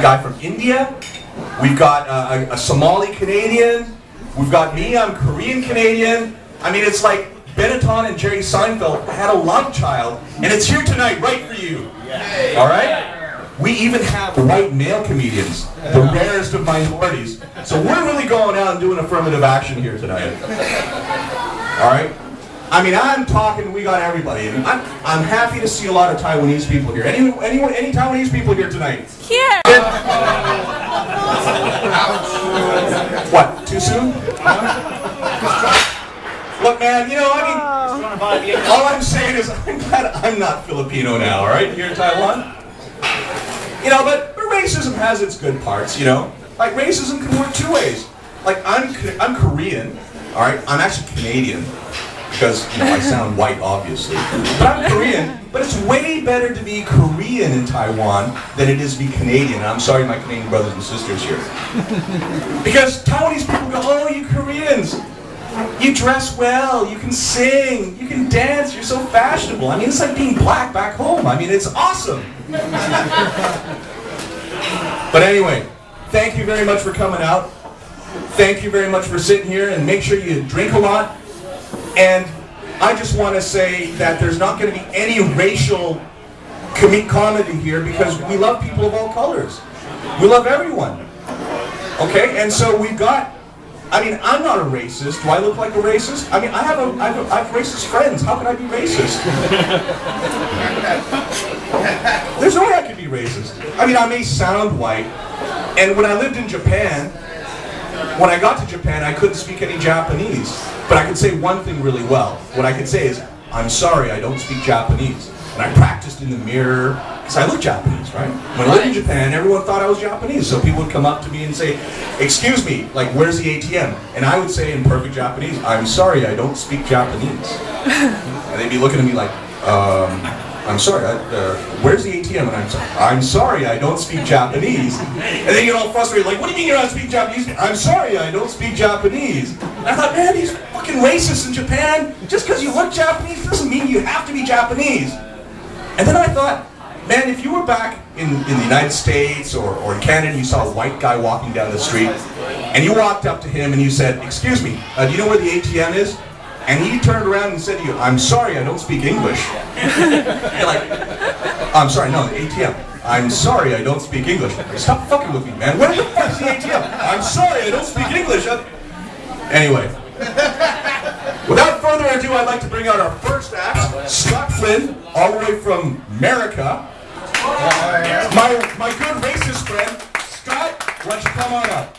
guy from India. We've got a Somali Canadian. We've got me, I'm Korean Canadian. I mean, it's like Benetton and Jerry Seinfeld had a love child, and it's here tonight, right for you. All right? We even have white male comedians, the rarest of minorities. So we're really going out and doing affirmative action here tonight. All right? I mean, I'm talking, we got everybody. I'm happy to see a lot of Taiwanese people here. Any Taiwanese people here tonight? Here! What, too soon? Look, man, you know, I mean, all I'm saying is I'm glad I'm not Filipino now, all right, here in Taiwan. You know, but racism has its good parts, you know. Like, racism can work two ways. Like, I'm Korean, all right? I'm actually Canadian, because, you know, I sound white, obviously. But I'm Korean, but it's way better to be Korean in Taiwan than it is to be Canadian. And I'm sorry, my Canadian brothers and sisters here. Because Taiwanese people go, oh, you Koreans, you dress well, you can sing, you can dance, you're so fashionable. I mean, it's like being black back home. I mean, it's awesome. But anyway, thank you very much for coming out. Thank you very much for sitting here, and make sure you drink a lot. And I just want to say that there's not going to be any racial comedy here, because we love people of all colors. We love everyone. Okay, and so we've got, I mean, I'm not a racist. Do I look like a racist? I mean, I have racist friends. How can I be racist? There's no way I could be racist. I mean, I may sound white. And when I lived in Japan, when I got to Japan, I couldn't speak any Japanese. But I could say one thing really well. What I could say is, I'm sorry, I don't speak Japanese. And I practiced in the mirror, because I look Japanese, right? When I lived in Japan, everyone thought I was Japanese. So people would come up to me and say, excuse me, like, where's the ATM? And I would say in perfect Japanese, I'm sorry, I don't speak Japanese. And they'd be looking at me like, I'm sorry, where's the ATM? And I'm sorry, I don't speak Japanese. And they get all frustrated, like, what do you mean you don't speak Japanese? I'm sorry, I don't speak Japanese. And I thought, man, these fucking racists in Japan, just because you look Japanese doesn't mean you have to be Japanese. And then I thought, man, if you were back in the United States or in Canada, and you saw a white guy walking down the street, and you walked up to him and you said, excuse me, do you know where the ATM is? And he turned around and said to you, I'm sorry, I don't speak English. You're like, I'm sorry, no, the ATM. I'm sorry, I don't speak English. Stop fucking with me, man. Where the fuck's the ATM? I'm sorry, I don't speak English. Anyway. Without further ado, I'd like to bring out our first act, Scott Flynn, all the way from America. My good racist friend, Scott, why don't you come on up?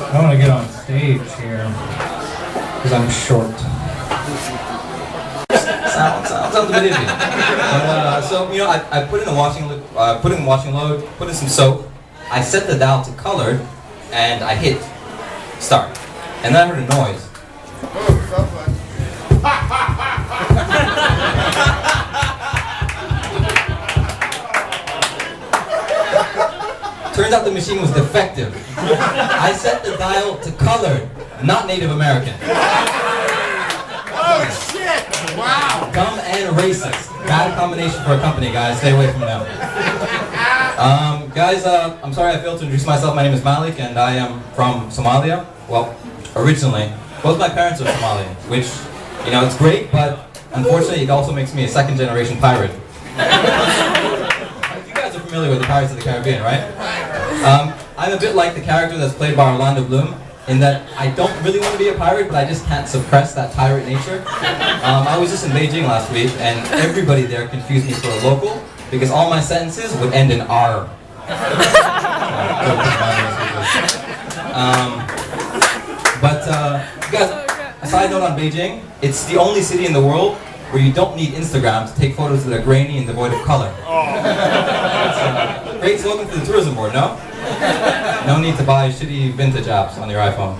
I want to get on stage here because I'm short. Sounds a bit iffy. So you know, I put in the washing load, put in some soap. I set the dial to colored, and I hit start, and then I heard a noise. Turns out the machine was defective. I set the dial to colored, not Native American. Oh shit! Wow! Dumb and racist. Bad combination for a company, guys. Stay away from them. Guys, I'm sorry I failed to introduce myself. My name is Malik, and I am from Somalia. Well, originally. Both my parents are Somali, which, you know, it's great, but unfortunately it also makes me a second-generation pirate. You guys are familiar with the Pirates of the Caribbean, right? I'm a bit like the character that's played by Orlando Bloom, in that I don't really want to be a pirate, but I just can't suppress that pirate nature. I was just in Beijing last week, and everybody there confused me for a local, because all my sentences would end in R. Guys, a side note on Beijing, it's the only city in the world where you don't need Instagram to take photos that are grainy and devoid of color. Great slogan for the tourism board, no? No need to buy shitty vintage apps on your iPhone.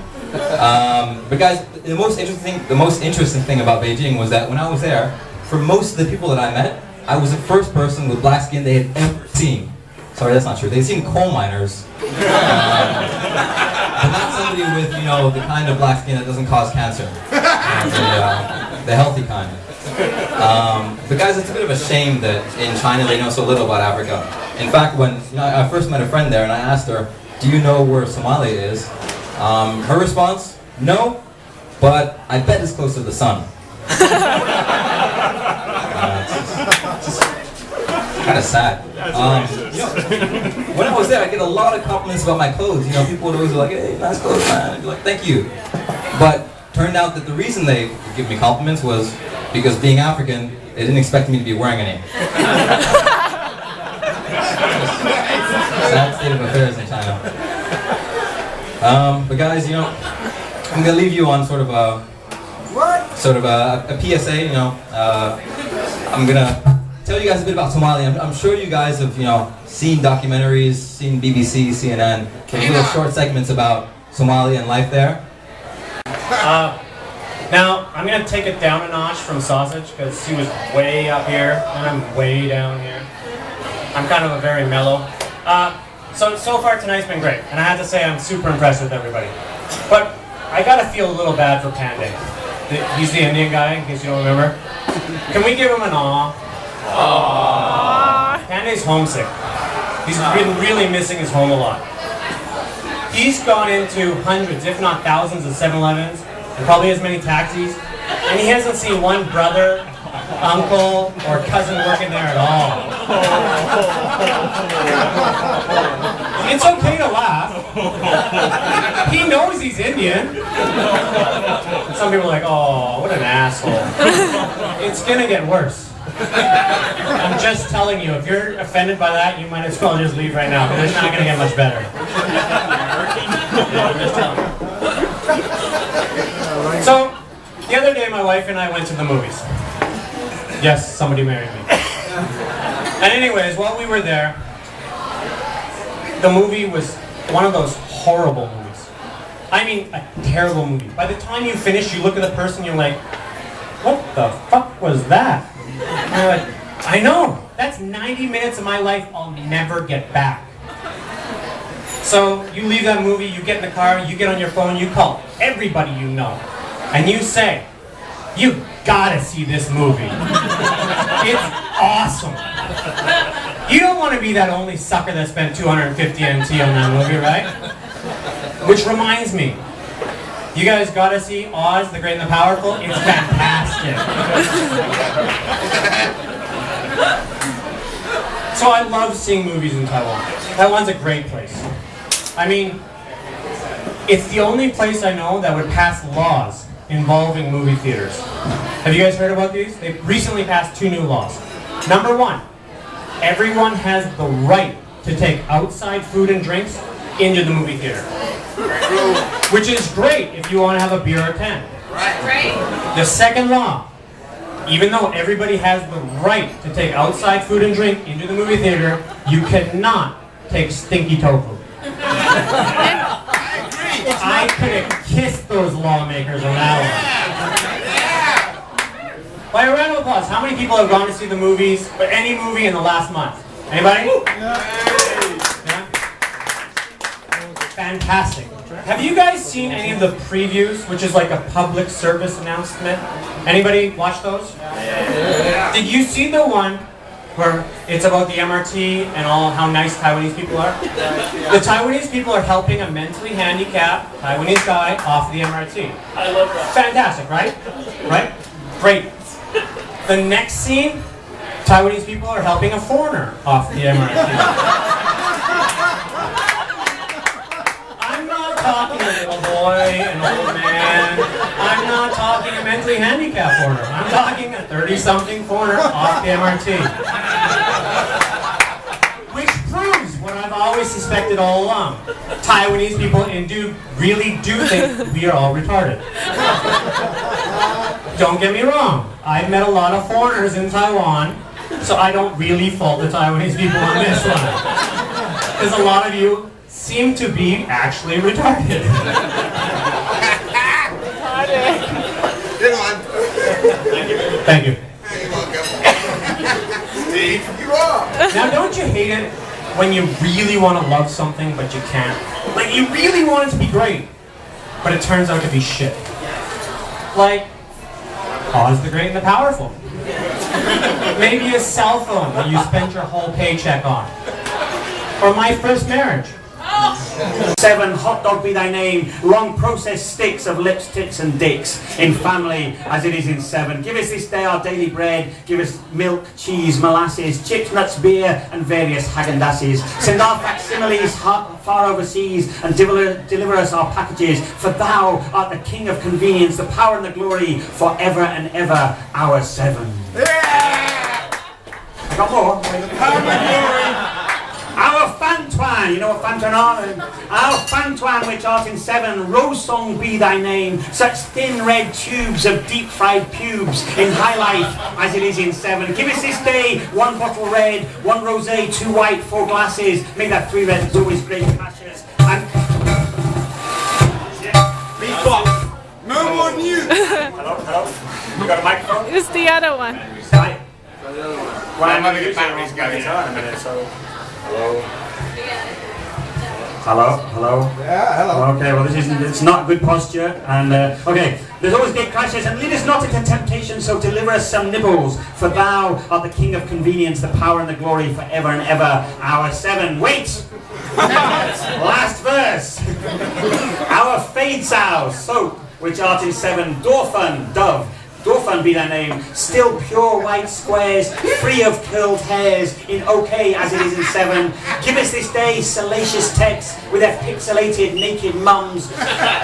But guys, the most interesting thing about Beijing was that when I was there, for most of the people that I met, I was the first person with black skin they had ever seen. Sorry, that's not true. They'd seen coal miners. But not somebody with, you know, the kind of black skin that doesn't cause cancer. The healthy kind. But guys, it's a bit of a shame that in China they know so little about Africa. In fact, when I first met a friend there and I asked her, "Do you know where Somalia is?" Her response, "No, but I bet it's close to the sun." It's kind of sad. When I was there, I get a lot of compliments about my clothes. People would always be like, "Hey, nice clothes, man." I'd be like, "Thank you." But turned out that the reason they would give me compliments was because being African, they didn't expect me to be wearing any. Sad state of affairs in China. But guys, I'm gonna leave you on sort of a PSA. I'm gonna tell you guys a bit about Somalia. I'm sure you guys have seen documentaries, seen BBC, CNN, little short segments about Somalia and life there. Now, I'm going to take it down a notch from Sausage, because he was way up here, and I'm way down here. I'm kind of a very mellow. So far tonight's been great, and I have to say I'm super impressed with everybody. But I got to feel a little bad for Pandey. He's the Indian guy, in case you don't remember. Can we give him an aw? Aww. Pandey's homesick. He's been really missing his home a lot. He's gone into hundreds, if not thousands, of 7-Elevens, and probably as many taxis, and he hasn't seen one brother, uncle, or cousin working there at all. It's okay to laugh. He knows he's Indian. Some people are like, "Oh, what an asshole." It's gonna get worse. I'm just telling you, if you're offended by that, you might as well just leave right now, because it's not gonna get much better. I'm just telling you. So, the other day my wife and I went to the movies. Yes, somebody married me. And anyways, while we were there, the movie was one of those horrible movies. I mean, a terrible movie. By the time you finish, you look at the person, you're like, "What the fuck was that?" And you're like, "I know, that's 90 minutes of my life I'll never get back." So you leave that movie, you get in the car, you get on your phone, you call everybody you know, and you say, "You gotta see this movie. It's awesome." You don't want to be that only sucker that spent 250 NT on that movie, right? Which reminds me, you guys gotta see Oz, the Great and the Powerful. It's fantastic. So I love seeing movies in Taiwan. Taiwan's a great place. I mean, it's the only place I know that would pass laws involving movie theaters. Have you guys heard about these? They've recently passed 2 new laws. Number 1, everyone has the right to take outside food and drinks into the movie theater. Which is great if you want to have a beer or 10. Right. The second law, even though everybody has the right to take outside food and drink into the movie theater, you cannot take stinky tofu. I could have kissed those lawmakers on that one. By a round of applause, how many people have gone to see the movies, or any movie in the last month? Anybody? Yeah? Fantastic. Have you guys seen any of the previews, which is like a public service announcement? Anybody watch those? Yeah. Did you see the one where it's about the MRT and all how nice Taiwanese people are? The Taiwanese people are helping a mentally handicapped Taiwanese guy off the MRT. I love that. Fantastic, right? Right? Great. The next scene, Taiwanese people are helping a foreigner off the MRT. I'm not talking a little boy, an old man. I'm not talking a mentally handicapped foreigner. I'm talking a 30-something foreigner off the MRT. Which proves what I've always suspected all along. Taiwanese people really do think we are all retarded. Don't get me wrong. I've met a lot of foreigners in Taiwan, so I don't really fault the Taiwanese people on this one. Because a lot of you seem to be actually retarded. Good one. Thank you. You're welcome. Steve, you are. Now, don't you hate it when you really want to love something but you can't? Like, you really want it to be great, but it turns out to be shit. Like Oz the Great and the Powerful. Maybe a cell phone that you spent your whole paycheck on. Or my first marriage. 7, hot dog be thy name, long processed steaks of lips, tits and dicks, in family as it is in 7. Give us this day our daily bread, give us milk, cheese, molasses, chips, nuts, beer and various Häagen-Dazs. Send our facsimiles far overseas and deliver us our packages, for thou art the king of convenience, the power and the glory, forever and ever, our 7. Yeah! Got more? Power and glory. Our Fantwan, you know what Fantwan are? Our Fantwan, which art in 7, rose song be thy name, such thin red tubes of deep fried pubes, in high life as it is in 7. Give us this day 1 bottle red, 1 rosé, 2 white, 4 glasses, make that 3 red, it's always great passions. And Beatbox. No more mute. hello? You got a microphone? It's the other one. Right. Well, I'm going to get batteries going in a minute, so... Hello? Yeah, hello. Okay, well it's not good posture, and okay, there's always gate crashes, and lead us not into temptation, so deliver us some nibbles, for thou art the king of convenience, the power and the glory, forever and ever, our 7. Wait! Last verse. Our fade sow, soap, which art in 7, Dorfun, dove, Dorfun be thy name, still pure white squares, free of curled hairs, in okay as it is in 7. Give us this day salacious texts with their pixelated naked mums.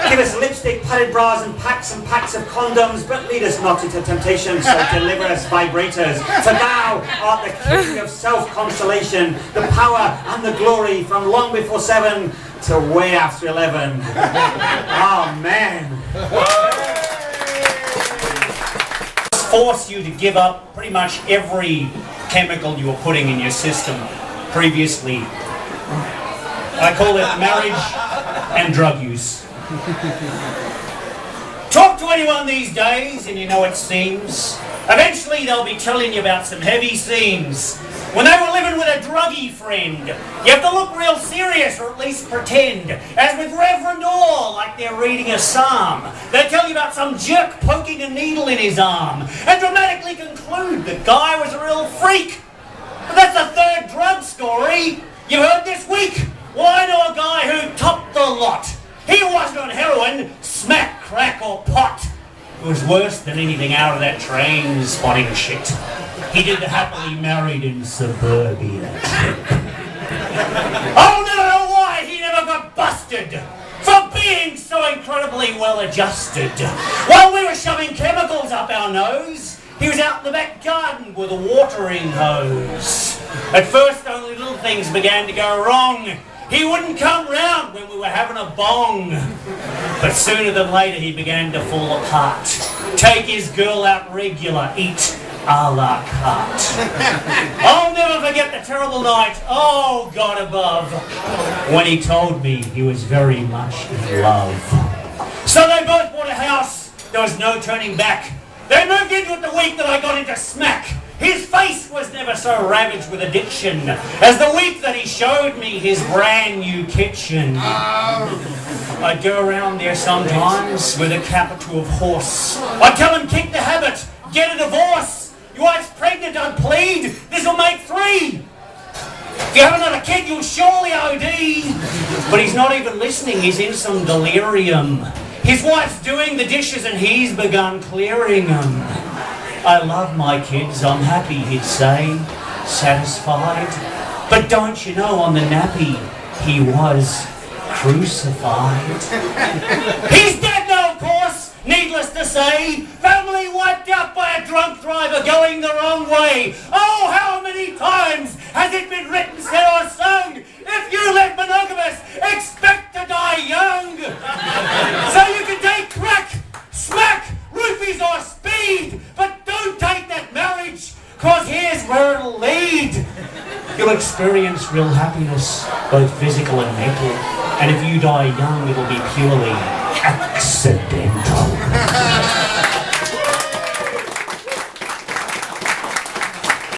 Give us lipstick, padded bras and packs of condoms, but lead us not into temptation, so deliver us vibrators. For thou art the king of self-consolation, the power and the glory from long before 7 to way after 11. Oh man. Force you to give up pretty much every chemical you were putting in your system previously. I call it marriage and drug use. Talk to anyone these days and you know it seems. Eventually they'll be telling you about some heavy scenes. When they were living with a druggy friend, you have to look real serious, or at least pretend, as with Reverend Orr, like they're reading a psalm. They tell you about some jerk poking a needle in his arm, and dramatically conclude the guy was a real freak. But that's the 3rd drug story you heard this week. Well, I know a guy who topped the lot. He wasn't on heroin, smack, crack, or pot. It was worse than anything out of that train spotting shit. He did the happily married in suburbia trick. I'll never know why he never got busted for being so incredibly well adjusted. While we were shoving chemicals up our nose, he was out in the back garden with a watering hose. At first, only little things began to go wrong. He wouldn't come round when we were having a bong. But sooner than later he began to fall apart. Take his girl out regular, eat a la carte. I'll never forget the terrible night, oh God above, when he told me he was very much in love. So they both bought a house, there was no turning back. They moved into it the week that I got into smack. His face was never so ravaged with addiction as the week that he showed me his brand new kitchen. I'd go around there sometimes with a capital of horse. I'd tell him kick the habit, get a divorce. Your wife's pregnant, I'd plead. This'll make 3. If you have another kid, you'll surely OD. But he's not even listening, he's in some delirium. His wife's doing the dishes and he's begun clearing them. I love my kids, I'm happy, he'd say, satisfied. But don't you know, on the nappy, he was crucified. He's dead now, of course, needless to say. Family wiped out by a drunk driver going the wrong way. Oh, how many times has it been written, said or sung? If you live monogamous, expect to die young. So you can take crack, smack, roofies or speed, but don't take that marriage, cause here's where it'll lead. You'll experience real happiness, both physical and mental, and if you die young, it'll be purely accidental.